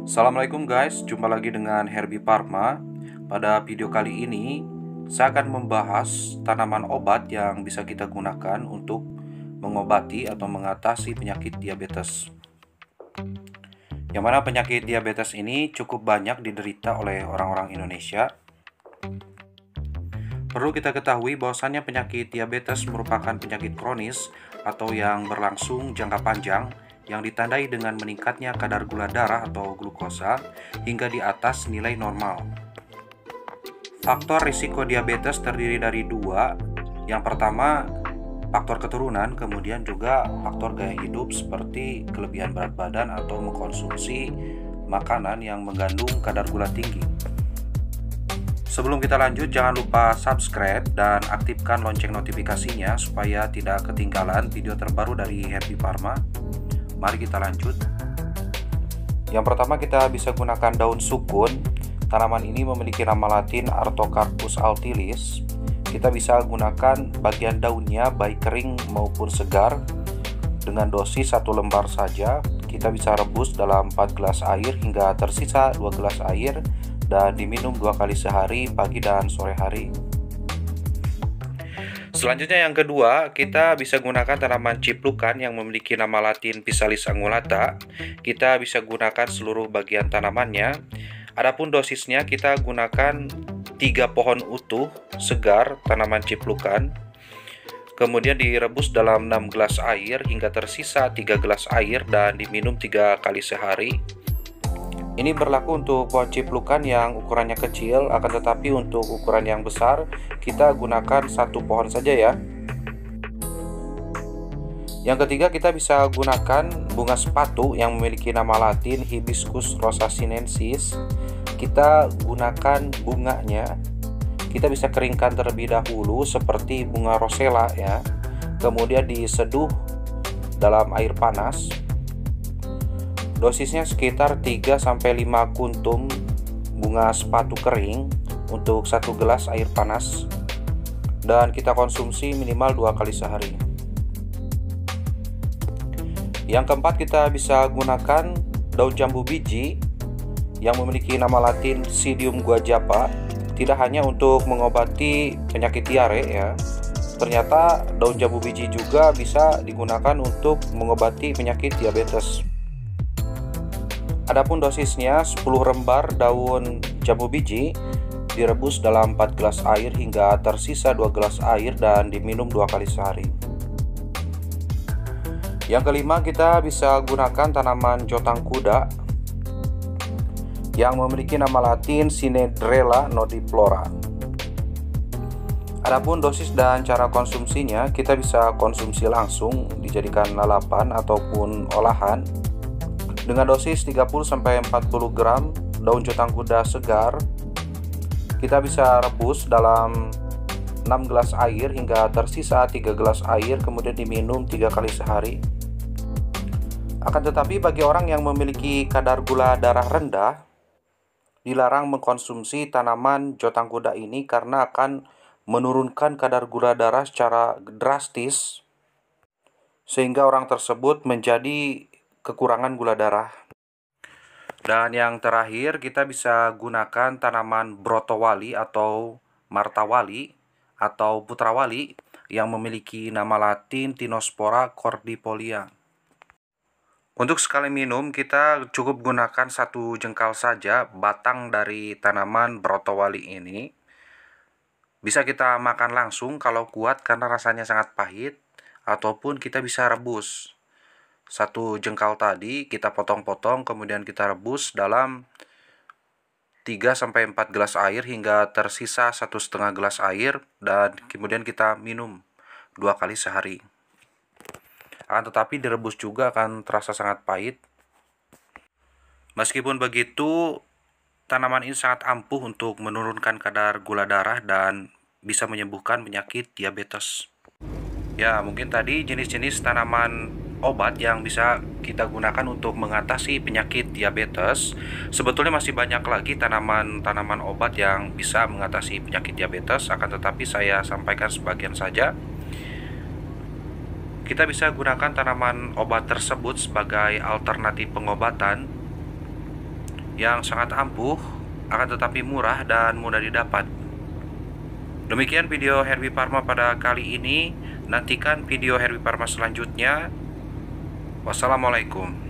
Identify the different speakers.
Speaker 1: Assalamualaikum guys, jumpa lagi dengan Herbie Parma. Pada video kali ini, saya akan membahas tanaman obat yang bisa kita gunakan untuk mengobati atau mengatasi penyakit diabetes. Yang mana penyakit diabetes ini cukup banyak diderita oleh orang-orang Indonesia. Perlu kita ketahui bahwasannya penyakit diabetes merupakan penyakit kronis atau yang berlangsung jangka panjang yang ditandai dengan meningkatnya kadar gula darah atau glukosa hingga di atas nilai normal. Faktor risiko diabetes terdiri dari dua. Yang pertama, faktor keturunan, kemudian juga faktor gaya hidup seperti kelebihan berat badan atau mengkonsumsi makanan yang mengandung kadar gula tinggi. Sebelum kita lanjut, jangan lupa subscribe dan aktifkan lonceng notifikasinya supaya tidak ketinggalan video terbaru dari Herbie Parma. Mari kita lanjut. Yang pertama, kita bisa gunakan daun sukun. Tanaman ini memiliki nama latin Artocarpus altilis. Kita bisa gunakan bagian daunnya baik kering maupun segar. Dengan dosis 1 lembar saja. Kita bisa rebus dalam 4 gelas air hingga tersisa 2 gelas air dan diminum 2 kali sehari, pagi dan sore hari. Selanjutnya yang kedua, kita bisa gunakan tanaman ciplukan yang memiliki nama latin Physalis angulata. Kita bisa gunakan seluruh bagian tanamannya. Adapun dosisnya kita gunakan 3 pohon utuh segar tanaman ciplukan. Kemudian direbus dalam 6 gelas air hingga tersisa 3 gelas air dan diminum 3 kali sehari. Ini berlaku untuk pohon ciplukan yang ukurannya kecil, akan tetapi untuk ukuran yang besar kita gunakan 1 pohon saja ya. Yang ketiga, kita bisa gunakan bunga sepatu yang memiliki nama latin Hibiscus rosasinensis. Kita gunakan bunganya. Kita bisa keringkan terlebih dahulu seperti bunga rosella ya. Kemudian diseduh dalam air panas. Dosisnya sekitar 3-5 kuntum bunga sepatu kering untuk 1 gelas air panas, dan kita konsumsi minimal 2 kali sehari. Yang keempat, kita bisa gunakan daun jambu biji yang memiliki nama latin Psidium guajapa. Tidak hanya untuk mengobati penyakit diare ya, ternyata daun jambu biji juga bisa digunakan untuk mengobati penyakit diabetes. Adapun dosisnya 10 lembar daun jambu biji direbus dalam 4 gelas air hingga tersisa 2 gelas air dan diminum 2 kali sehari. Yang kelima, kita bisa gunakan tanaman jotang kuda yang memiliki nama latin Cinedrella nodiflora. Adapun dosis dan cara konsumsinya, kita bisa konsumsi langsung, dijadikan lalapan ataupun olahan. Dengan dosis 30-40 gram daun jotang kuda segar, kita bisa rebus dalam 6 gelas air hingga tersisa 3 gelas air, kemudian diminum 3 kali sehari. Akan tetapi bagi orang yang memiliki kadar gula darah rendah, dilarang mengkonsumsi tanaman jotang kuda ini karena akan menurunkan kadar gula darah secara drastis, sehingga orang tersebut menjadi kekurangan gula darah. Dan yang terakhir, kita bisa gunakan tanaman brotowali atau martawali atau putrawali yang memiliki nama latin Tinospora cordifolia. Untuk sekali minum, kita cukup gunakan 1 jengkal saja batang dari tanaman brotowali ini. Bisa kita makan langsung kalau kuat karena rasanya sangat pahit, ataupun kita bisa rebus. 1 jengkal tadi kita potong-potong, kemudian kita rebus dalam 3-4 gelas air hingga tersisa 1,5 gelas air, dan kemudian kita minum 2 kali sehari. Akan tetapi direbus juga akan terasa sangat pahit. Meskipun begitu, tanaman ini sangat ampuh untuk menurunkan kadar gula darah dan bisa menyembuhkan penyakit diabetes. Ya, mungkin tadi jenis-jenis tanaman obat yang bisa kita gunakan untuk mengatasi penyakit diabetes. Sebetulnya masih banyak lagi tanaman-tanaman obat yang bisa mengatasi penyakit diabetes, akan tetapi saya sampaikan sebagian saja. Kita bisa gunakan tanaman obat tersebut sebagai alternatif pengobatan yang sangat ampuh, akan tetapi murah dan mudah didapat. Demikian video Herbie Pharma pada kali ini. Nantikan video Herbie Pharma selanjutnya. Wassalamualaikum.